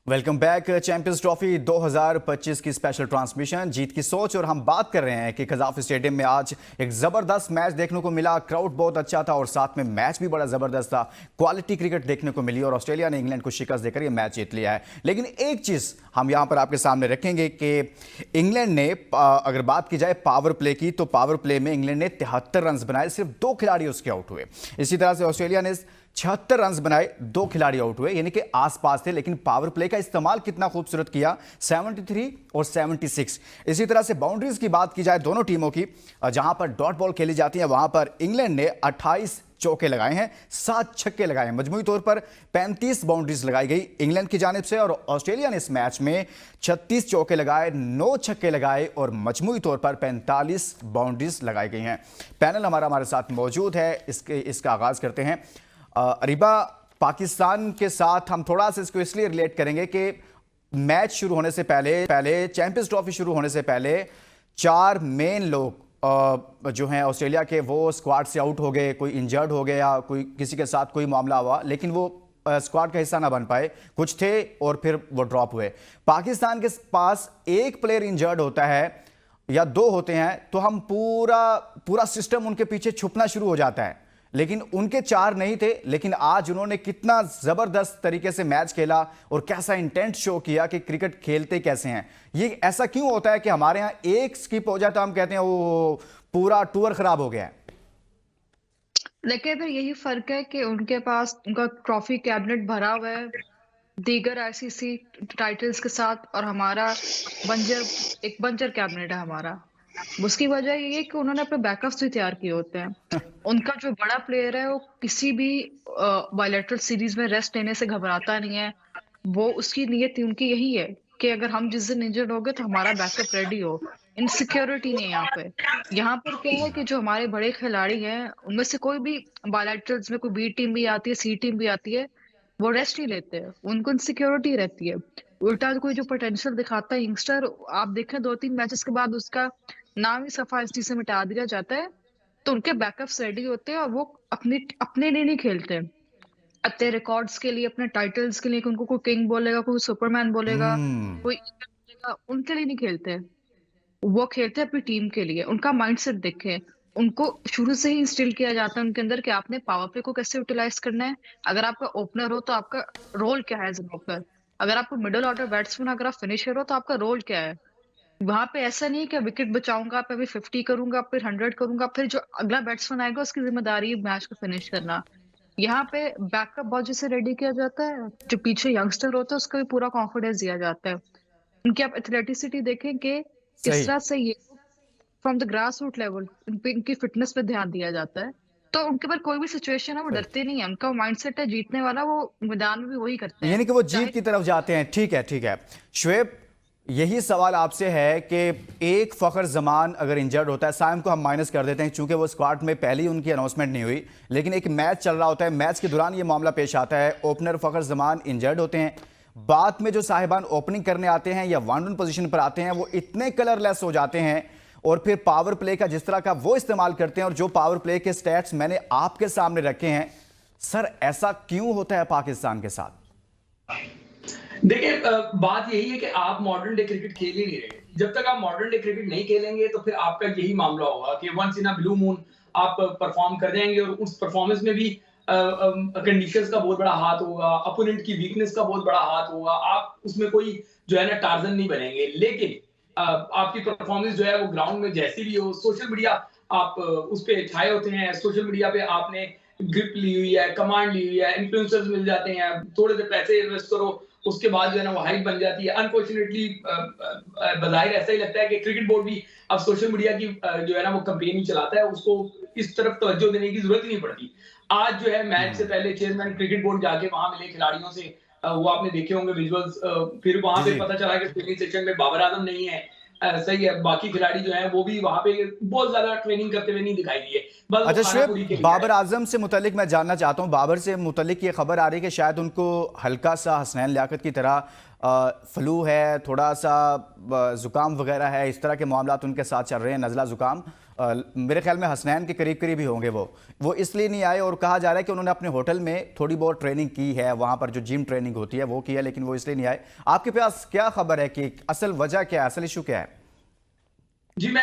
Welcome back. Champions trophy 2025 की special transmission जीत की सोच, और हम बात कर रहे हैं कि कजाफ स्टेडियम में आज एक ज़बरदस्त मैच देखने को मिला। क्राउड बहुत अच्छा था और साथ में मैच भी बड़ा ज़बरदस्त था। क्वालिटी क्रिकेट देखने को मिली और ऑस्ट्रेलिया ने इंग्लैंड को शिकस्त देकर ये मैच जीत लिया है। लेकिन एक चीज़ हम यहाँ पर आपके सामने रखेंगे कि इंग्लैंड ने, अगर बात की जाए पावर प्ले की, तो पावर प्ले में इंग्लैंड ने 73 रन बनाए, सिर्फ 2 खिलाड़ी उसके आउट हुए। इसी तरह से ऑस्ट्रेलिया ने 76 रन बनाए, 2 खिलाड़ी आउट हुए, यानी कि आसपास थे। लेकिन पावर प्ले का इस्तेमाल कितना खूबसूरत किया, 73 और 76। इसी तरह से बाउंड्रीज की बात की जाए दोनों टीमों की, जहां पर डॉट बॉल खेली जाती है, वहां पर इंग्लैंड ने 28 चौके लगाए हैं, 7 छक्के लगाए हैं। मजमूई तौर पर 35 बाउंड्रीज लगाई गई इंग्लैंड की जानिब से, और ऑस्ट्रेलिया ने इस मैच में 36 चौके लगाए, 9 छक्के लगाए और मजमूई तौर पर 45 बाउंड्रीज लगाई गई हैं। पैनल हमारे साथ मौजूद है, इसका आगाज करते हैं। अरीबा, पाकिस्तान के साथ हम थोड़ा सा इसको इसलिए रिलेट करेंगे कि मैच शुरू होने से पहले चैंपियंस ट्रॉफी शुरू होने से पहले 4 मेन लोग जो हैं ऑस्ट्रेलिया के, वो स्क्वाड से आउट हो गए। कोई इंजर्ड हो गया, कोई किसी के साथ कोई मामला हुआ, लेकिन वो स्क्वाड का हिस्सा ना बन पाए। कुछ थे और फिर वो ड्रॉप हुए। पाकिस्तान के पास एक प्लेयर इंजर्ड होता है या 2 होते हैं तो हम पूरा सिस्टम उनके पीछे छुपना शुरू हो जाता है। लेकिन उनके 4 नहीं थे, लेकिन आज उन्होंने कितना जबरदस्त तरीके से मैच खेला और कैसा इंटेंट शो किया कि क्रिकेट खेलते कैसे हैं। ये ऐसा क्यों होता है कि हमारे यहाँ एक स्किप हो जाता है, हम कहते हैं वो पूरा टूर खराब हो गया है। देखिए, फिर यही फर्क है कि उनके पास उनका ट्रॉफी कैबिनेट भरा हुआ है दीगर आईसीसी टाइटल्स के साथ, और हमारा एक बंजर कैबिनेट है हमारा। उसकी वजह ये है कि उन्होंने अपने बैकअप्स भी तैयार किए होते हैं। उनका जो बड़ा प्लेयर है वो किसी भी बायलैटरल सीरीज में रेस्ट लेने से घबराता नहीं है। वो उसकी नीयत उनकी यही है कि अगर हम जिस दिन इंजर्ड हो गए तो हमारा बैकअप रेडी हो। इनसिक्योरिटी नहीं है यहाँ पे। यहाँ पर क्या है कि जो हमारे बड़े खिलाड़ी हैं उनमें से कोई भी बायलैटरल्स में कोई बी टीम भी आती है, सी टीम भी आती है, वो रेस्ट नहीं लेते हैं, उनको इनसिक्योरिटी रहती है। उल्टा कोई जो पोटेंशियल दिखाता है यंगस्टर, आप देखें 2-3 मैचेस के बाद उसका नाम ही सफाई से मिटा दिया जाता है। तो उनके बैकअप्स रेडी होते हैं और वो अपने अपने लिए नहीं खेलते, अपने रिकॉर्ड्स के लिए, अपने टाइटल्स के लिए। कि उनको कोई किंग बोलेगा, कोई सुपरमैन बोलेगा, कोई बोलेगा, उनके लिए नहीं खेलते। वो खेलते हैं अपनी टीम के लिए। उनका माइंडसेट देखें, उनको शुरू से ही इंस्टिल किया जाता है उनके अंदर कि आपने पावर प्ले को कैसे यूटिलाइज करना है। अगर आपका ओपनर हो तो आपका रोल क्या है एज एन ओपनर। अगर आपको मिडिल ऑर्डर बैट्समैन, अगर आप फिनिशर हो तो आपका रोल क्या है। वहां पे ऐसा नहीं कि विकेट बचाऊंगा, पे अभी 50 करूंगा, फिर 100 करूंगा, फिर जो अगला बैट्समैन आएगा उसकी जिम्मेदारी मैच को फिनिश करना। यहाँ पे बैकअप बहुत जैसे रेडी किया जाता है, जो पीछे यंगस्टर होता है उसका भी पूरा कॉन्फिडेंस दिया जाता है। उनकी आप एथलेटिसिटी देखें कि किस सही। तरह से ये from the grass root level इनकी फिटनेस पे ध्यान दिया जाता है। तो उनके पास कोई भी सिचुएशन है वो सही। डरते नहीं है। उनका माइंडसेट है जीतने वाला, वो मैदान में भी वही करते हैं यानी कि वो चाहे। जीत की तरफ जाते हैं। ठीक है, ठीक है। शुएब, यही सवाल आपसे है कि एक फखर जमान अगर इंजर्ड होता है, साइम को हम माइनस कर देते हैं क्योंकि वो स्क्वाड में पहले उनकी अनाउंसमेंट नहीं हुई, लेकिन एक मैच चल रहा होता है, मैच के दौरान ये मामला पेश आता है, ओपनर फखर जमान इंजर्ड होते हैं, बाद में जो साहिबान ओपनिंग करने आते हैं या वन डाउन पोजीशन पर आते हैं वो इतने कलरलेस हो जाते हैं, और फिर पावर प्ले का जिस तरह का वो इस्तेमाल करते हैं, और जो पावर प्ले के स्टैट्स मैंने आपके सामने रखे हैं, सर ऐसा क्यों होता है पाकिस्तान के साथ? देखिए, बात यही है कि आप मॉडर्न डे क्रिकेट खेल ही नहीं रहे। जब तक आप मॉडर्न डे क्रिकेट नहीं खेलेंगे तो फिर आपका यही मामला होगा कि once in a blue moon आप परफॉर्म कर जाएंगे, और उस परफॉर्मेंस में भी कंडीशंस का बहुत बड़ा हाथ होगा, अपोनेंट की वीकनेस का बहुत बड़ा हाथ होगा। आप उसमें कोई जो है ना टार्जन नहीं बनेंगे। लेकिन आपकी परफॉर्मेंस जो है वो ग्राउंड में जैसी भी हो, सोशल मीडिया आप उस पर छाए होते हैं, सोशल मीडिया पे आपने ग्रिप ली हुई है, कमांड ली हुई है, इन्फ्लुएंसर्स मिल जाते हैं, थोड़े से पैसे इन्वेस्ट करो, उसके बाद जो है ना वो हाइप बन जाती है। अनफॉर्चुनेटली बज़ाहिर ऐसा ही लगता है कि क्रिकेट बोर्ड भी अब सोशल मीडिया की जो है ना वो कैंपेन ही चलाता है, उसको इस तरफ तवज्जो देने की जरूरत ही नहीं पड़ती। आज जो है मैच से पहले चेयरमैन क्रिकेट बोर्ड जाके वहां मिले खिलाड़ियों से, वो आपने देखे होंगे विजुअल्स। फिर वहां जी पे जी। पता चला कि ट्रेनिंग सेक्शन में बाबर आजम नहीं है। सही है, बाकी खिलाड़ी जो है वो भी वहां पे बहुत ज्यादा ट्रेनिंग करते हुए नहीं दिखाई दिए, बस वो अच्छा खाना शुएब, पूरी के लिए बाबर आए। आजम से मुतलिक मैं जानना चाहता हूं। बाबर से मुतलिक ये खबर आ रही है कि शायद उनको हल्का सा हसनैन लियाकत की तरह फ्लू है, थोड़ा सा ज़ुकाम वगैरह है, इस तरह के मामला उनके साथ चल रहे हैं, नज़ला ज़ुकाम। मेरे ख्याल में हसनैन के करीब करीब ही होंगे वो इसलिए नहीं आए, और कहा जा रहा है कि उन्होंने अपने होटल में थोड़ी बहुत ट्रेनिंग की है, वहाँ पर जो जिम ट्रेनिंग होती है वो की है, लेकिन वो इसलिए नहीं आए। आपके पास क्या खबर है कि असल वजह क्या है, असल इशू क्या है? जी, मैं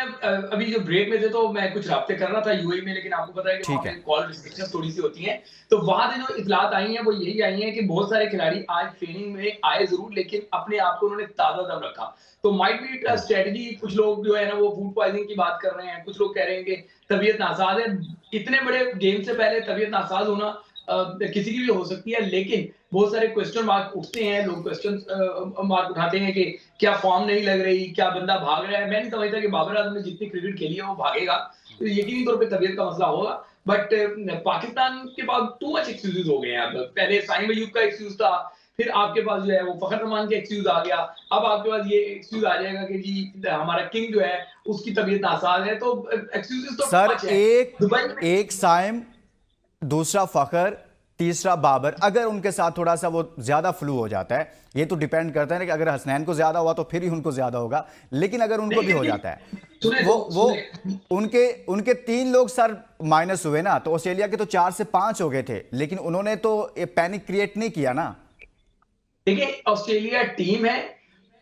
अभी जो ब्रेक में थे तो मैं कुछ राब्ते कर रहा था यूएई में, लेकिन आपको पता है कि ठीक वहाँ है। पे कॉल रिस्ट्रिक्शंस थोड़ी-सी होती हैं। तो वहाँ से जो इत्तलात आई हैं वो यही आई हैं कि बहुत सारे खिलाड़ी आज ट्रेनिंग में आए ज़रूर, लेकिन अपने आप को उन्होंने ताज़ा-दम रखा। तो माइट बी अ स्ट्रैटेजी। कुछ लोग जो है ना वो फूड पॉइज़निंग की बात कर रहे हैं, कुछ लोग कह रहे हैं कि तबीयत नासाज़ है। इतने बड़े गेम से पहले तबीयत नासाज़ होना किसी की भी हो सकती है, लेकिन बहुत सारे क्वेश्चन मार्क उठते हैं, लोग क्वेश्चन मार्क उठाते हैं कि क्या फॉर्म नहीं लग रही, क्या बंदा भाग रहा है। मैं नहीं समझता कि बाबर आजम ने जितनी क्रिकेट खेली है वो भागेगा, तो यकीनी तौर पे तबीयत का मसला होगा। बट पाकिस्तान के पास टू मच एक्सक्यूजेस हो गए हैं। अब पहले साइम अयूब का एक्सक्यूज था, फिर आपके पास जो है वो फखर रहमान का एक्सक्यूज आ गया, अब आपके पास ये एक्सक्यूज आ जाएगा कि जी हमारा किंग जो है उसकी तबीयत नासाज है। तो एक्सक्यूजेस तो टू सर, मच है। दुबई में एक साइम, दूसरा फखर, तीसरा बाबर, अगर उनके साथ थोड़ा सा वो ज्यादा फ्लू हो जाता है, ये तो डिपेंड करता है ना कि अगर हसनैन को ज्यादा हुआ तो फिर ही उनको ज्यादा होगा, लेकिन अगर उनको नहीं, भी हो लेकिन जाता है सुने वो तो वो सुने उनके उनके 3 लोग सर माइनस हुए ना, तो ऑस्ट्रेलिया के तो 4 से 5 हो गए थे, लेकिन उन्होंने तो ये पैनिक क्रिएट नहीं किया ना। देखिए, ऑस्ट्रेलिया टीम है,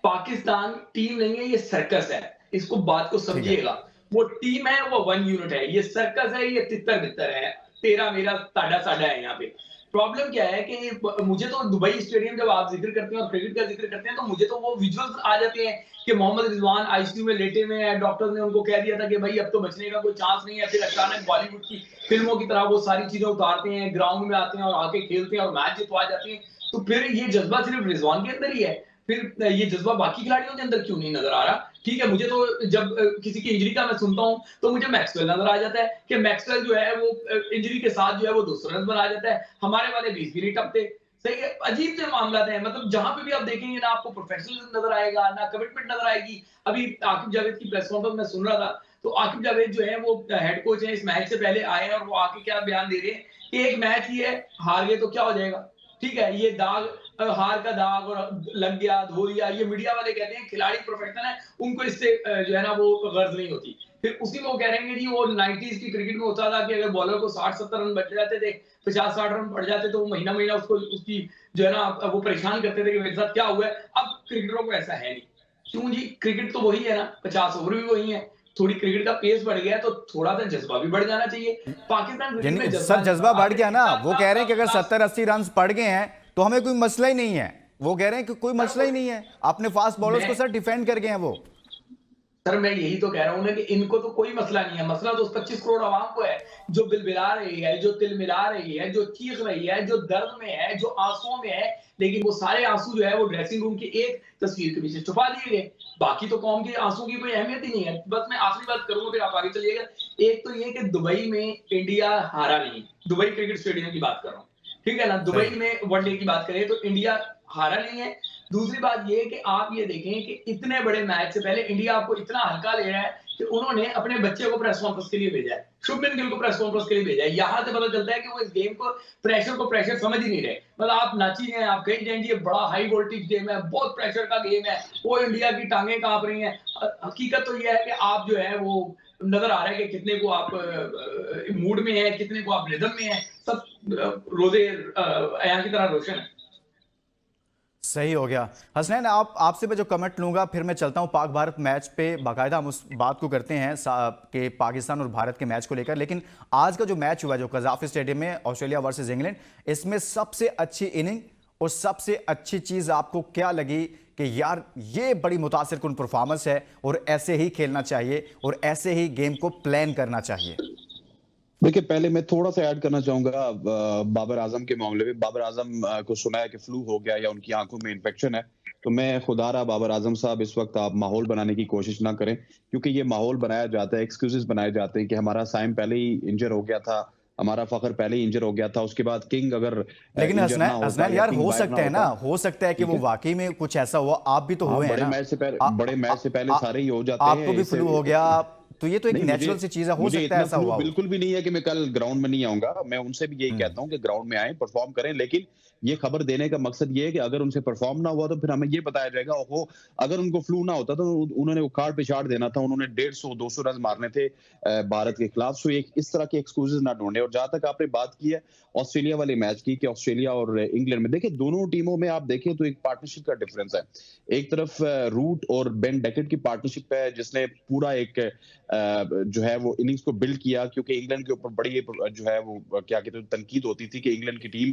पाकिस्तान टीम नहीं है, ये सर्कस है। इसको बात को ठीक है। समझिएगा। वो टीम है, वो वन यूनिट है। ये सर्कस है, ये तितर-बितर है। तेरा मेरा साडा साडा है यहाँ पे। प्रॉब्लम क्या है कि मुझे तो दुबई स्टेडियम जब आप जिक्र करते हैं और क्रिकेट का जिक्र करते हैं तो मुझे तो वो विजुअल्स आ जाते हैं कि मोहम्मद रिजवान आईसीयू में लेटे हुए हैं, डॉक्टर ने उनको कह दिया था कि भाई अब तो बचने का कोई चांस नहीं है। फिर अचानक बॉलीवुड की फिल्मों की तरह वो सारी चीजें उतारते हैं, ग्राउंड में आते हैं और आके खेलते हैं और मैच जितवा जाते हैं। तो फिर ये जज्बा सिर्फ रिजवान के अंदर ही है, फिर ये जज्बा बाकी खिलाड़ियों के अंदर क्यों नहीं नजर आ रहा? ठीक है, मुझे तो जब किसी की इंजरी का मैं सुनता हूं तो मुझे मैक्सवेल नजर आ जाता है कि मैक्सवेल जो है वो इंजरी के साथ जो है वो 200 रन बना जाता है। हमारे वाले 20 भी नहीं टपते। सही है, अजीब से मामला है। मतलब जहां पे भी आप देखेंगे ना आपको प्रोफेशनलिज्म नजर आएगा, ना कमिटमेंट नजर आएगी। अभी आकिब जावेद की प्रेस कॉन्फ्रेंस में सुन रहा था, तो आकिब जावेद जो है वो हेड कोच है, इस मैच से पहले आए हैं और वो आके क्या बयान दे रहे हैं कि एक मैच ही है, हार गए तो क्या हो जाएगा। ठीक है, ये दाग हार का दाग और लग गया, धो लिया, ये मीडिया वाले कहते हैं खिलाड़ी प्रोफेशनल है, उनको इससे जो है ना वो गर्ज नहीं होती। फिर उसी में वो कह रहे हैं कि जी वो 90s की क्रिकेट में होता था कि अगर बॉलर को 60-70 रन बच जाते थे, 50-60 रन पड़ जाते तो वो महीना महीना उसको उसकी जो है ना वो परेशान करते थे कि मेरे साथ क्या हुआ है। अब क्रिकेटरों को ऐसा है नहीं। क्यों जी, क्रिकेट तो वही है ना, 50 ओवर भी वही है। थोड़ी क्रिकेट का पेस बढ़ गया तो थोड़ा सा जज्बा भी बढ़ जाना चाहिए। पाकिस्तान क्रिकेट में यानी जज्बा सर जज्बा बढ़ गया ना, वो कह रहे हैं कि अगर आप 70-80 रन पड़ गए हैं तो हमें कोई मसला ही नहीं है। वो कह रहे हैं कि कोई मसला ही नहीं है, अपने फास्ट बॉलर्स को सर डिफेंड कर गए हैं वो। सर मैं यही तो कह रहा हूं ना कि इनको तो कोई मसला नहीं है। मसला तो उस 25 करोड़ आवाम को है जो बिलबिला रही है, जो तिलमिला रही है, जो चीख रही है, जो दर्द में है, जो आंसुओं में है। लेकिन वो सारे आंसू जो है वो ड्रेसिंग रूम की एक तस्वीर के पीछे छुपा दिए गए। बाकी तो कौम के आंसू की कोई अहमियत ही नहीं है। बस मैं आखिरी बात करूंगा फिर आप आगे चलिएगा। एक तो ये कि दुबई में इंडिया हारा नहीं। दुबई क्रिकेट स्टेडियम की बात कर रहा हूँ, ठीक है ना। दुबई में वनडे की बात करें तो इंडिया हारा नहीं है। दूसरी बात ये कि आप ये देखें कि इतने बड़े मैच से पहले इंडिया आपको इतना हल्का ले रहा है कि उन्होंने अपने बच्चे को प्रेस कॉन्फ्रेंस के लिए भेजा है, शुभमन गिल को प्रेस कॉन्फ्रेंस के लिए भेजा है। यहां से पता चलता है कि वो इस गेम को प्रेशर समझ ही नहीं रहे। मतलब आप नाची हैं, आप कहीं जाएंगे, बड़ा हाई वोल्टेज गेम है, बहुत प्रेशर का गेम है, वो इंडिया की टांगें कांप रही हैं। हकीकत तो ये है कि आप जो है वो नजर आ रहा है कि कितने को आप मूड में है, कितने को आप रिदम में है। सब रोजे अयां की तरह रोशन है। सही हो गया। हसनैन, आपसे मैं जो कमेंट लूंगा फिर मैं चलता हूं पाक भारत मैच पे। बाकायदा हम उस बात को करते हैं कि पाकिस्तान और भारत के मैच को लेकर, लेकिन आज का जो मैच हुआ जो कजाफ स्टेडियम में ऑस्ट्रेलिया वर्सेस इंग्लैंड, इसमें सबसे अच्छी इनिंग और सबसे अच्छी चीज आपको क्या लगी कि यार ये बड़ी मुतासिरकुन परफॉर्मेंस है और ऐसे ही खेलना चाहिए और ऐसे ही गेम को प्लान करना चाहिए? देखिए, पहले मैं थोड़ा सा ऐड करना चाहूंगा बाबर आजम के मामले में। बाबर आजम को सुना है कि फ्लू हो गया या उनकी आंखों में इन्फेक्शन है, तो मैं खुदा रहा बाबर आजम साहब इस वक्त आप माहौल बनाने की कोशिश ना करें, क्योंकि ये माहौल बनाया जाता है, एक्सक्यूजेस बनाए जाते हैं कि हमारा साइम पहले ही इंजर हो गया था, हमारा फखर पहले ही इंजर हो गया था, उसके बाद किंग अगर लेकिन हसनैन यार हो सकता है ना, हो सकता है कि वो वाकई में कुछ ऐसा हुआ। आप भी तो हुए हैं ना, बड़े मैच से पहले सारे ही हो जाते हैं। आपको भी फ्लू हो गया, तो ये तो एक नहीं, नेचुरल सी चीज है, हो मुझे सकता है इतना ऐसा फ्लू हुआ हो। बिल्कुल भी नहीं है कि मैं कल ग्राउंड में नहीं आऊँगा। मैं उनसे भी यही हम्म। कहता हूँ कि ग्राउंड में आएँ, परफ़ॉर्म करें, लेकिन ये खबर देने का मकसद ये है कि अगर उनसे परफ़ॉर्म ना हुआ तो फिर हमें ये बताया जाएगा, ओहो! अगर उनको फ्लू ना होता तो उन्होंने वो कार्ड पे चाड़ देना था, उन्होंने 150-200 रन मारने थे भारत के खिलाफ। सो एक इस तरह के एक्सक्यूज़ेज़ ना ढूँढें। और जहाँ तक आपने बात की है ऑस्ट्रेलिया वाले मैच की कि ऑस्ट्रेलिया और इंग्लैंड में, देखिए दोनों टीमों में आप देखें तो एक पार्टनरशिप का डिफरेंस है। एक तरफ रूट और बेन डेकेट की पार्टनरशिप है जिसने पूरा एक जो है वो इनिंग्स को बिल्ड किया, क्योंकि इंग्लैंड के ऊपर बड़ी जो है वो क्या कहते हैं तनकीद होती थी कि इंग्लैंड की टीम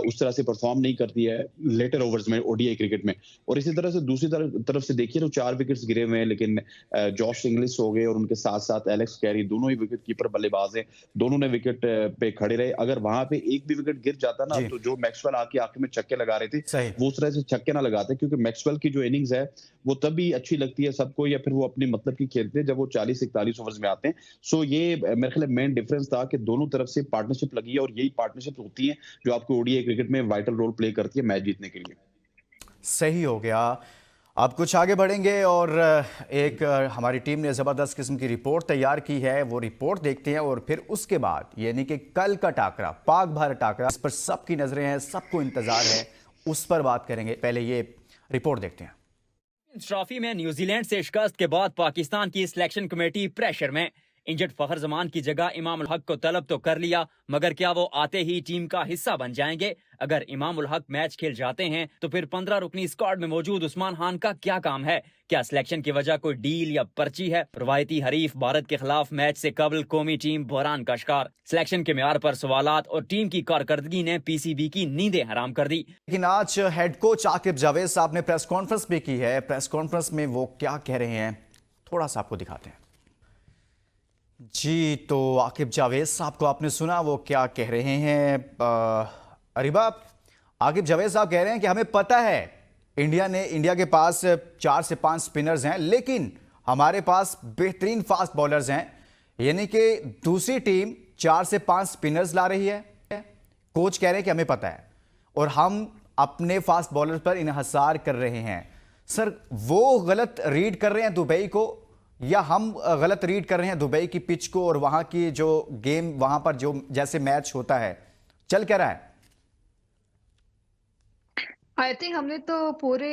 उस तरह से परफॉर्म नहीं करती है लेटर ओवर्स में ओडीआई क्रिकेट में। और इसी तरह से दूसरी तरफ से देखिए तो 4 विकेट्स गिरे हुए हैं, लेकिन जॉश इंग्लिश हो गए और उनके साथ-साथ एलेक्स कैरी, दोनों ही विकेट कीपर बल्लेबाज हैं। दोनों ने विकेट पे खड़े रहे। अगर वहां पे एक भी विकेट गिर जाता ना जी। तो जो मैक्सवेल आके आखिर में छक्के लगा रहे थे सही। वो उस तरह से छक्के ना लगाते, क्योंकि मैक्सवेल की जो इनिंग्स है वो तभी अच्छी लगती है सबको, या फिर वो अपने मतलब की खेलते हैं जब वो 40-41 ओवर्स में आते हैं। सो ये मेरे ख्याल मेन डिफरेंस था कि दोनों तरफ से पार्टनरशिप लगी है, और यही पार्टनरशिप होती है जो आपको ओडीआई क्रिकेट में वाइटल रोल प्ले करती है मैच जीतने के लिए। सही हो गया। अब कुछ आगे बढ़ेंगे और एक हमारी टीम ने ज़बरदस्त किस्म की रिपोर्ट तैयार की है, वो रिपोर्ट देखते हैं और फिर उसके बाद यानी कि कल का टाकरा, पाक भारत टाकरा, इस पर सबकी नजरें हैं, सबको इंतजार है, उस पर बात करेंगे। पहले ये रिपोर्ट देखते हैं। ट्रॉफी में न्यूजीलैंड से शिकस्त के बाद पाकिस्तान की सिलेक्शन कमेटी प्रेशर में। इंजर्ड फखर जमान की जगह इमाम उल हक को तलब तो कर लिया, मगर क्या वो आते ही टीम का हिस्सा बन जाएंगे? अगर इमाम उल हक मैच खेल जाते हैं तो फिर 15 रुकनी स्क्वाड में मौजूद उस्मान खान का क्या काम है? क्या सिलेक्शन की वजह कोई डील या पर्ची है? रवायती हरीफ भारत के खिलाफ मैच से कबल कौमी टीम बहरान का शिकार। सिलेक्शन के म्यार पर सवालात और टीम की कारकर्दगी ने पीसीबी की नींदें हराम कर दी। लेकिन आज हेड कोच आकिब जावेद साहब ने प्रेस कॉन्फ्रेंस भी की है। प्रेस कॉन्फ्रेंस में वो क्या कह रहे हैं, थोड़ा सा आपको दिखाते हैं। जी, तो आकिब जावेद साहब को आपने सुना, वो क्या कह रहे हैं। अरिबा, आकिब जावेद साहब कह रहे हैं कि हमें पता है इंडिया के पास 4 से 5 स्पिनर्स हैं, लेकिन हमारे पास बेहतरीन फास्ट बॉलर्स हैं, यानी कि दूसरी टीम 4 से 5 स्पिनर्स ला रही है। कोच कह रहे हैं कि हमें पता है और हम अपने फास्ट बॉलर्स पर इन्हिसार कर रहे हैं। सर, वो गलत रीड कर रहे हैं दुबई को, या हम गलत रीड कर रहे हैं दुबई की पिच को और वहां की जो गेम, वहां पर जो जैसे मैच होता है, चल क्या रहा है? आई थिंक हमने तो पूरे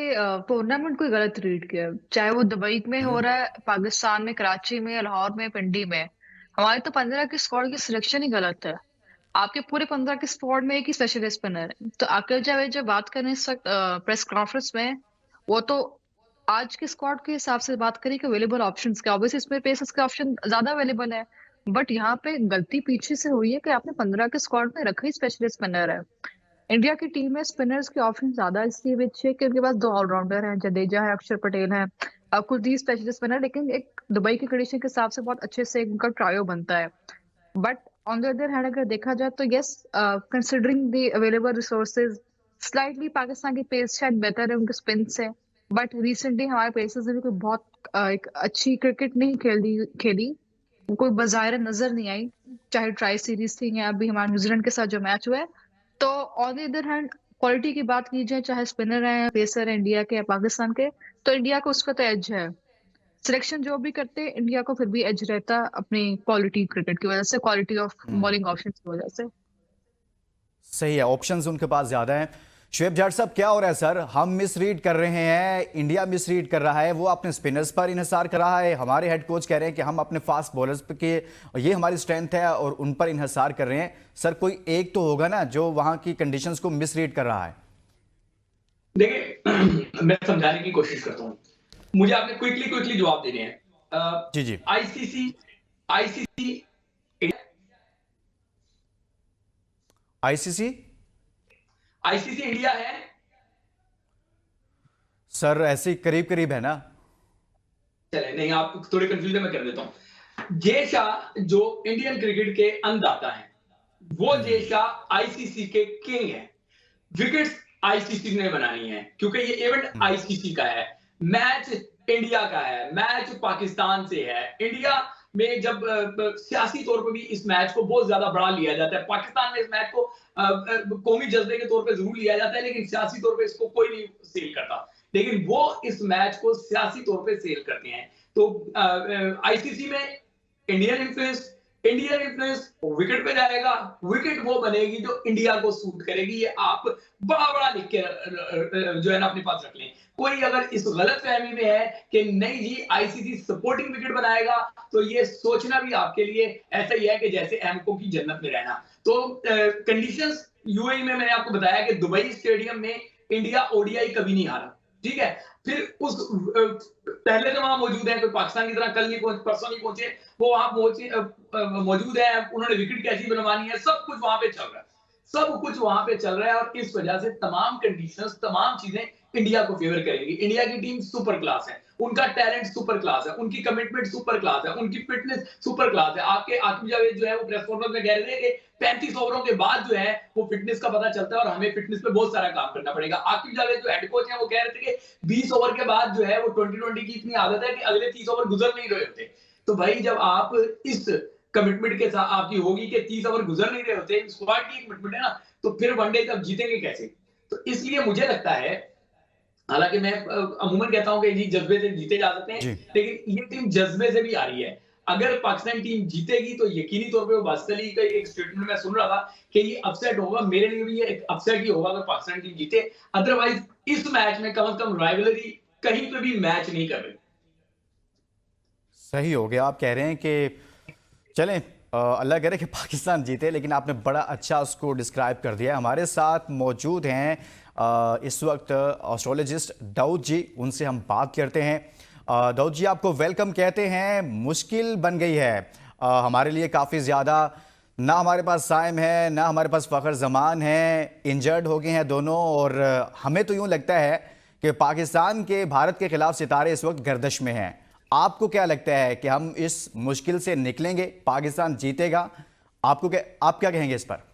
टूर्नामेंट को ही गलत रीड किया, चाहे वो दुबई में हो रहा है, पाकिस्तान में, कराची में, लाहौर में, पिंडी में। हमारे तो 15 के स्क्वाड की सिलेक्शन ही गलत है। आपके पूरे 15 के स्क्वाड में एक ही स्पेशलिस्ट स्पिनर है। तो आकिब जावेद जब बात करें इस वक्त प्रेस कॉन्फ्रेंस में, वो तो आज के स्क्वाड के हिसाब से बात करें कि अवेलेबल ऑप्शंस क्या। ऑब्वियसली इसमें पेसर्स के ऑप्शन ज्यादा अवेलेबल है, बट यहाँ पे गलती पीछे से हुई है कि आपने 15 के स्क्वाड में रखा ही स्पेशलिस्ट स्पिनर है। इंडिया की टीम में स्पिनर्स के ऑप्शन ज्यादा इसलिए भी अच्छे हैं कि उनके पास 2 ऑलराउंडर हैं, जडेजा है, अक्षर पटेल है, कुलदीप स्पेशलिस्ट स्पिनर, लेकिन एक दुबई की कंडीशन के हिसाब से बहुत अच्छे से उनका ट्रायो बनता है। But on the other hand अगर देखा जाए तो yes, considering the available resources, slightly Pakistan की पेस शायद बेहतर है उनके स्पिन से, बट रिसेंटली हमारे पेसर्स ने भी कोई बहुत एक अच्छी क्रिकेट नहीं खेली, कोई बाज़ाहिर नजर नहीं आई, चाहे ट्राई सीरीज थी या अभी हमारे न्यूजीलैंड के साथ जो मैच हुआ है। तो on the other hand quality की बात की जाए, चाहे स्पिनर है, पेसर है इंडिया के या पाकिस्तान के, तो इंडिया को उसका तो एज है। सिलेक्शन जो भी करते हैं इंडिया को फिर भी एज रहता अपनी क्वालिटी क्रिकेट की वजह से, क्वालिटी ऑफ बॉलिंग ऑप्शन की वजह से। सही है, ऑप्शंस उनके पास ज्यादा हैं। शुएब जाट साहब, क्या हो रहा है सर? हम मिस रीड कर रहे हैं, इंडिया मिस रीड कर रहा है, वो अपने स्पिनर्स पर इन्हिसार कर रहा है, हमारे हेड कोच कह रहे हैं कि हम अपने फास्ट बॉलर्स के, ये हमारी स्ट्रेंथ है और उन पर इन्हिसार कर रहे हैं। सर, कोई एक तो होगा ना जो वहां की कंडीशंस को मिस रीड कर रहा है। देखिए, मैं समझाने की कोशिश करता हूँ, मुझे आपने क्विकली जवाब देने हैं। जी जी। आईसीसी आईसीसी इंडिया है सर, ऐसे करीब करीब है ना। चले, नहीं आप थोड़े कंफ्यूज है, मैं कर देता हूं। जय शाह जो इंडियन क्रिकेट के अन्नदाता हैं, वो जय शाह आईसीसी के किंग हैं। विकेट्स आईसीसी ने बनानी है क्योंकि ये इवेंट आईसीसी का है, मैच इंडिया का है, मैच पाकिस्तान से है। इंडिया में जब सियासी तौर पर भी इस मैच को बहुत ज्यादा बड़ा लिया जाता है, पाकिस्तान में इस मैच को कौमी जज्बे के तौर पे जरूर लिया जाता है, लेकिन सियासी तौर पे इसको कोई नहीं सेल करता। लेकिन वो इस मैच को सियासी तौर पे सेल करते हैं तो आईसीसी में इंडियन इन्फ्लुएंस विकेट पे जाएगा, विकेट वो बनेगी जो इंडिया को सूट करेगी। ये आप बड़ा बड़ा लिख के जो है ना अपने पास रख लें। कोई अगर इस गलत फहमी में है कि नहीं जी आईसीसी सपोर्टिंग विकेट बनाएगा, तो ये सोचना भी आपके लिए ऐसा ही है कि जैसे एमको की जन्नत में रहना। तो कंडीशंस यूएई में मैंने आपको बताया कि दुबई स्टेडियम में इंडिया ओडीआई कभी नहीं हारा, ठीक है। फिर उस पहले तो वहां मौजूद है, कोई पाकिस्तान की तरह कल नहीं पहुंचे, परसों नहीं पहुंचे, वो वहां मौजूद है, उन्होंने विकेट कैसी बनवानी है, सब कुछ वहां पे चल रहा है, सब कुछ वहां पे चल रहा है। और इस वजह से तमाम कंडीशंस, तमाम चीजें इंडिया को फेवर करेंगी। इंडिया की टीम सुपर क्लास है, उनका टैलेंट सुपर क्लास है, उनकी कमिटमेंट सुपर क्लास है, उनकी फिटनेस सुपर क्लास है। आपके आकिब जावेद जो है वो प्रेस कॉन्फ्रेंस में कह रहे थे कि 35 ओवरों के बाद जो है वो फिटनेस का पता चलता है और हमें फिटनेस पे बहुत सारा काम करना पड़ेगा। आकिब जावेद जो हेड कोच है वो कह रहे थे कि 20 ओवर के बाद जो है वो 2020 की इतनी आदत है कि अगले 30 ओवर गुजर नहीं रहे होते। तो भाई जब आप इस कमिटमेंट के साथ आपकी होगी कि 30 ओवर गुजर नहीं रहे होते, स्क्वाड की कमिटमेंट है ना, तो फिर वनडे तब जीतेंगे कैसे? तो इसलिए मुझे लगता है, हालांकि मैं अमूमन कहता हूं कि जी जज्बे से जीते जा सकते हैं, लेकिन ये टीम जज्बे से भी आ रही है। अगर पाकिस्तान टीम जीतेगी तो यकीनी तौर पे वो बासित अली का एक स्टेटमेंट मैं सुन रहा था कि ये अपसेट होगा, मेरे लिए भी ये एक अपसेट ही होगा अगर पाकिस्तान टीम जीते। अदरवाइज इस मैच में कम से कम राइवलरी कहीं पे भी मैच नहीं कर रही। सही हो गया, आप कह रहे हैं कि चलें अल्लाह करे कि पाकिस्तान जीते, लेकिन आपने बड़ा अच्छा उसको डिस्क्राइब कर दिया। हमारे साथ मौजूद हैं इस वक्त एस्ट्रोलॉजिस्ट दाऊद जी, उनसे हम बात करते हैं। दाऊद जी, आपको वेलकम कहते हैं। मुश्किल बन गई है हमारे लिए काफ़ी ज़्यादा, ना हमारे पास साइम है, ना हमारे पास फ़खर जमान है, इंजर्ड हो गए हैं दोनों, और हमें तो यूँ लगता है कि पाकिस्तान के भारत के खिलाफ सितारे इस वक्त गर्दिश में हैं। आपको क्या लगता है कि हम इस मुश्किल से निकलेंगे, पाकिस्तान जीतेगा? आप क्या कहेंगे इस पर?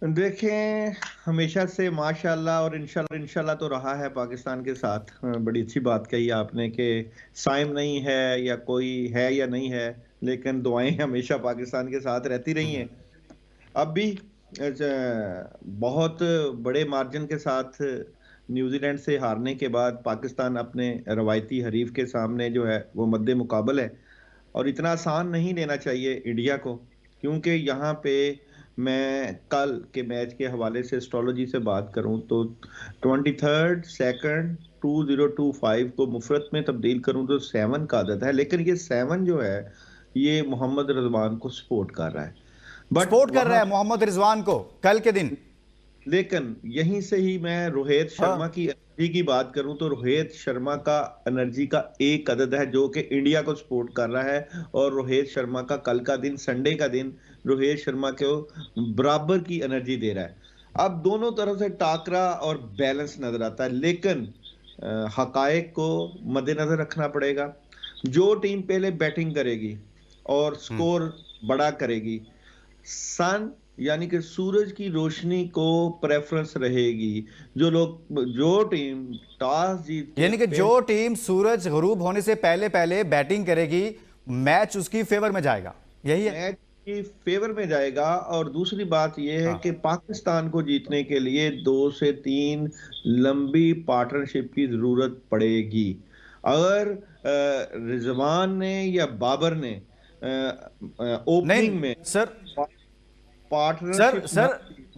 देखें, हमेशा से माशाल्लाह और इंशाल्लाह तो रहा है पाकिस्तान के साथ। बड़ी अच्छी बात कही आपने कि साइम नहीं है या कोई है या नहीं है, लेकिन दुआएं हमेशा पाकिस्तान के साथ रहती रही हैं। अब भी बहुत बड़े मार्जिन के साथ न्यूजीलैंड से हारने के बाद पाकिस्तान अपने रवायती हरीफ के सामने जो है वो मद्दे मुकाबल है, और इतना आसान नहीं लेना चाहिए इंडिया को, क्योंकि यहाँ पे मैं कल के मैच के हवाले से एस्ट्रोलॉजी से बात करूं तो 23 2 2025 को मुफरत में तब्दील करूं तो 7 का आदत है, लेकिन ये 7 जो है ये मोहम्मद रिजवान को सपोर्ट कर रहा है, सपोर्ट कर रहा है मोहम्मद रिजवान को कल के दिन। लेकिन यहीं से ही मैं रोहित शर्मा की एनर्जी की बात करूं तो रोहित शर्मा का एनर्जी का एक अदद है जो कि इंडिया को सपोर्ट कर रहा है, और रोहित शर्मा का कल का दिन, संडे का दिन, रोहित शर्मा को बराबर की एनर्जी दे रहा है। अब दोनों तरफ से टाकरा और बैलेंस नजर आता है, लेकिन हकायक को मद्देनजर रखना पड़ेगा। जो टीम पहले बैटिंग करेगी और स्कोर बड़ा करेगी, सन यानी कि सूरज की रोशनी को प्रेफरेंस रहेगी। जो टीम टॉस जीत, यानी कि जो टीम सूरज गुरूब होने से पहले पहले बैटिंग करेगी, मैच उसकी फेवर में जाएगा, यही है, मैच की फेवर में जाएगा। और दूसरी बात यह है कि पाकिस्तान को जीतने के लिए 2 से 3 लंबी पार्टनरशिप की जरूरत पड़ेगी। अगर रिजवान ने या बाबर ने ओपनिंग में सर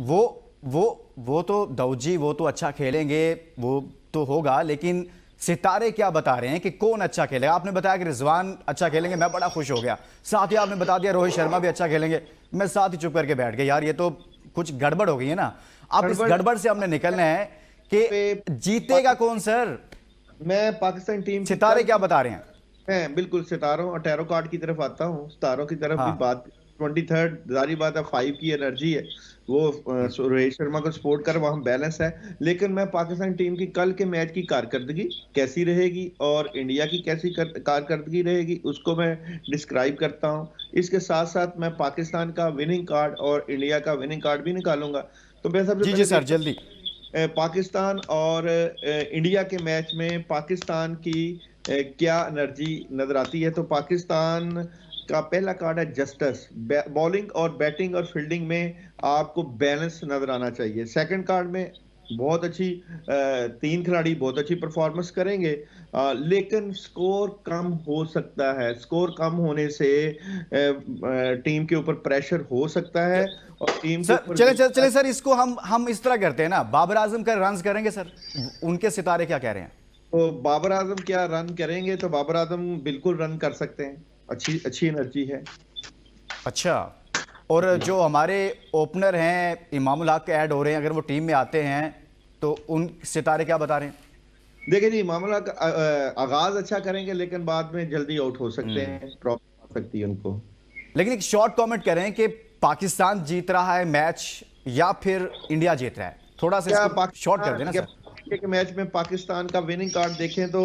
वो तो दाऊद जी वो तो अच्छा खेलेंगे, वो तो होगा, लेकिन सितारे क्या बता रहे हैं कि कौन अच्छा खेलेगा? आपने बताया कि रिजवान अच्छा खेलेंगे, मैं बड़ा खुश हो गया। साथ ही आपने बता दिया रोहित शर्मा भी अच्छा खेलेंगे, मैं साथ ही चुप करके बैठ गया। यार ये तो कुछ गड़बड़ हो गई है ना। अब इस गड़बड़ से हमने निकलना है कि जीतेगा कौन सर? मैं पाकिस्तान टीम, सितारे क्या बता रहे हैं? मैं बिल्कुल सितारों और टैरो कार्ड की तरफ आता हूँ। सितारों की तरफ भी बात 23 जारी बात है, 5 की एनर्जी है, वो रोहित शर्मा को सपोर्ट कर, वहां बैलेंस है। लेकिन मैं पाकिस्तान टीम की कल के मैच की कारकर्दगी कैसी रहेगी और इंडिया की कैसी कारकर्दगी रहेगी उसको मैं डिस्क्राइब करता हूं। इसके साथ साथ मैं पाकिस्तान का विनिंग कार्ड और इंडिया का विनिंग कार्ड भी निकालूंगा। तो मैं सबसे जी सर जल्दी पाकिस्तान और इंडिया के मैच में पाकिस्तान की क्या एनर्जी नजर आती है। तो पाकिस्तान का पहला कार्ड है जस्टिस, बॉलिंग और बैटिंग और फील्डिंग में आपको बैलेंस नजर आना चाहिए। सेकंड कार्ड में बहुत अच्छी 3 खिलाड़ी बहुत अच्छी परफॉर्मेंस करेंगे, लेकिन स्कोर कम हो सकता है। स्कोर कम होने से टीम के ऊपर प्रेशर हो सकता है और टीम के सर ऊपर चले सर, इसको हम इस तरह करते हैं ना, बाबर आजम का रन करेंगे सर, उनके सितारे क्या कह रहे हैं? तो बाबर आजम क्या रन करेंगे? तो बाबर आजम बिल्कुल रन कर सकते हैं, अच्छी एनर्जी है। अच्छा, और जो हमारे ओपनर हैं इमामुल हक ऐड हो रहे हैं, अगर वो टीम में आते हैं तो उन सितारे क्या बता रहे हैं? देखिए जी, मामला आगाज अच्छा करेंगे लेकिन बाद में जल्दी आउट हो सकते हैं, प्रॉब्लम आ सकती है उनको। लेकिन एक शॉर्ट कमेंट करें कि पाकिस्तान जीत रहा है मैच या फिर इंडिया जीत रहा है, थोड़ा सा शॉर्ट कर देना सर। के मैच में पाकिस्तान का विनिंग कार्ड देखें तो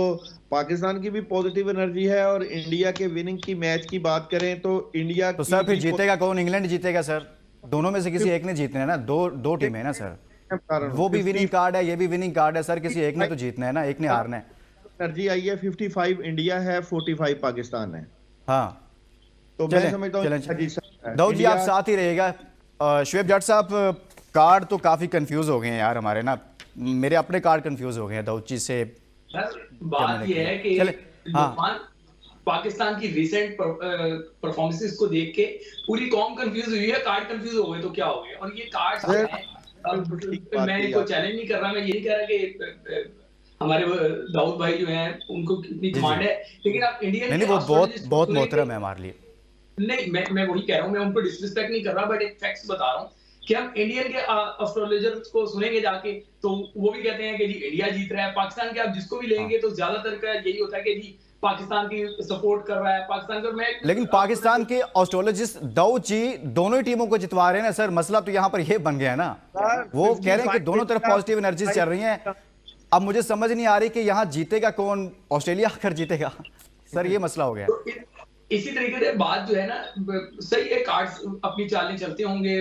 पाकिस्तान की भी पॉजिटिव एनर्जी है, और इंडिया के विनिंग की मैच की बात करें तो इंडिया तो सर फिर जीतेगा कौन? इंग्लैंड जीतेगा सर, दोनों में से किसी एक ने जीतना है ना, दो टीम है ना सर, वो भी विनिंग कार्ड है, ये भी विनिंग कार्ड है सर, किसी एक ने तो जीतना है ना, एक ने हारना है। एनर्जी आई है, 55 इंडिया है, 45 पाकिस्तान है। हाँ, तो मैं समझता हूँ दाऊद जी आप साथ ही रहिएगा। शुएब जाट साहब, कार्ड तो काफी कंफ्यूज हो गए हैं यार हमारे ना, मेरे अपने कार्ड कंफ्यूज हो गए हैं दाऊद जी से। बात यह है कि हाँ, पाकिस्तान की रिसेंट परफॉर्मेंसेस को देख के पूरी कॉम कंफ्यूज हुई है, कार्ड कंफ्यूज हो गए तो क्या हो गए, और ये कार्ड्स हैं। मैं इनको चैलेंज नहीं कर रहा, मैं यही कह रहा कि हमारे दाऊद भाई जो हैं उनको कितनी कमांड है, लेकिन आप इंडियन नहीं, वो बहुत मोहतरम है हमारे लिए। नहीं, मैं वही कह रहा हूँ, मैं उनको डिसरिस्पेक्ट नहीं कर रहा, बट एक फैक्ट्स बता रहा हूँ कि हम इंडियन के एस्ट्रोलॉजर्स को सुनेंगे जाके तो वो भी कहते हैं कि जी इंडिया जीत रहा है। पाकिस्तान के आप जिसको भी लेंगे तो ज्यादातर का यही होता है कि जी पाकिस्तान की सपोर्ट कर रहा है, पाकिस्तान का। मैं लेकिन पाकिस्तान के एस्ट्रोलॉजिस्ट दाऊद जी दोनों ही टीमों को जितवा रहे हैं ना सर, मसला तो यहाँ पर ये बन गया है ना, वो कह रहे हैं कि दोनों तरफ पॉजिटिव एनर्जी चल रही है। अब मुझे समझ नहीं आ रही कि यहाँ जीतेगा कौन, ऑस्ट्रेलिया आकर जीतेगा सर, ये मसला हो गया। इसी तरीके से बात जो है ना, सही है, कार्ड्स अपनी चालें चलते होंगे,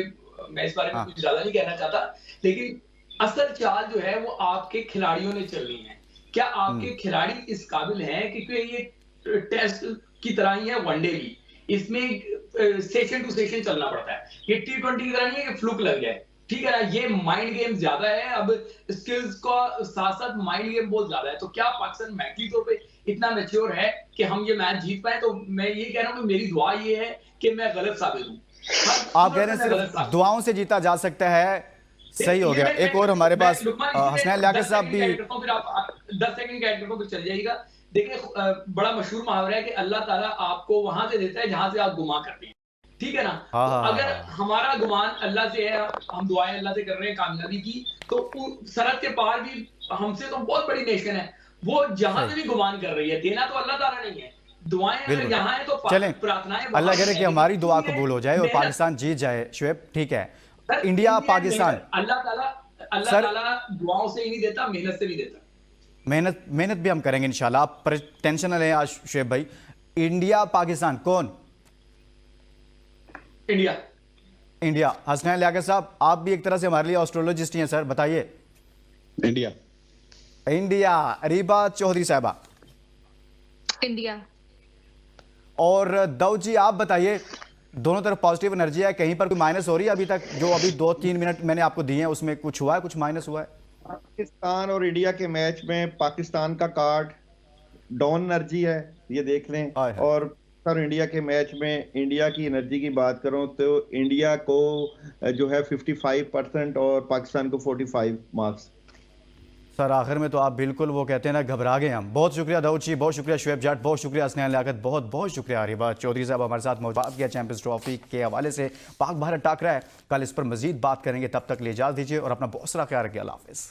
मैं इस बारे में कुछ ज्यादा नहीं कहना चाहता, लेकिन असल चाल जो है वो आपके खिलाड़ियों ने चलनी है। क्या आपके खिलाड़ी इस काबिल हैं? क्योंकि ये टेस्ट की तरह ही है, वनडे भी, इसमें सेशन टू सेशन चलना पड़ता है। ये T20 की तरह नहीं है कि फ्लूक लग जाए, ठीक है ना, ये माइंड गेम ज्यादा है। अब स्किल्स का साथ साथ माइंड गेम बहुत ज्यादा है। तो क्या पाकिस्तान मैंटली तौर पे इतना मैच्योर है कि हम ये मैच जीत पाए? तो मैं ये कह रहा हूँ कि मेरी दुआ ये है कि मैं गलत साबित हूँ। आप कह रहे हैं सिर्फ दुआओं से जीता जा सकता है, सही हो गया। एक और हमारे पास हसनैन लियाकत साहब भी। फिर आप 10 सेकंड का ऐड करता हूं, फिर चल जाइएगा। देखिए, बड़ा मशहूर मुहावरा है कि अल्लाह ताला आपको वहां से देता है जहां से आप गुमा करते हैं, ठीक है ना। तो अगर हमारा गुमान अल्लाह से है, हम दुआएं अल्लाह से कर रहे हैं कामयाबी की, तो सरहद के पार भी हमसे तो बहुत बड़ी नेशन है, वो जहां से भी गुमान कर रही है। देना तो अल्लाह ताला नहीं है, दुआएं अगर यहाँ है तो प्रार्थनाएं, अल्लाह करे कि हमारी दुआ कबूल हो जाए और पाकिस्तान जीत जाए। शुएब ठीक है, इंडिया पाकिस्तान, अल्लाह ताला दुआओं से ही नहीं देता, मेहनत से भी देता। मेहनत भी हम करेंगे इंशाल्लाह, आप टेंशन न लें आज शुएब भाई। इंडिया पाकिस्तान कौन? इंडिया। हसनैन लियाकत साहब, आप भी एक तरह से हमारे लिए एस्ट्रोलॉजिस्ट ही हैं सर, बताइए। इंडिया। रीबा चौधरी साहबा? इंडिया। और दाऊद जी आप बताइए, दोनों तरफ पॉजिटिव एनर्जी है, कहीं पर कोई माइनस हो रही है अभी तक? जो अभी 2-3 मिनट मैंने आपको दिए हैं उसमें कुछ हुआ है, कुछ माइनस हुआ है? पाकिस्तान और इंडिया के मैच में पाकिस्तान का कार्ड डाउन एनर्जी है, ये देख लें। और सर इंडिया के मैच में इंडिया की एनर्जी की बात करूं तो इंडिया को जो है 55% और पाकिस्तान को 45 मार्क्स। सर आखिर में तो आप बिल्कुल वो कहते हैं ना, घबरा गए हम। बहुत शुक्रिया दाऊद जी, बहुत शुक्रिया शुएब जाट, बहुत शुक्रिया हसनैन लियाकत, बहुत बहुत शुक्रिया रीबा चौधरी साहब हमारे साथ मौजूद किया चैंपियंस ट्रॉफी के हवाले से। पाक भारत टाकरा है, कल इस पर मजीद बात करेंगे, तब तक ले इजाज़त दीजिए और अपना बहुत सारा ख्याल रखिए। अल्लाह हाफिज़।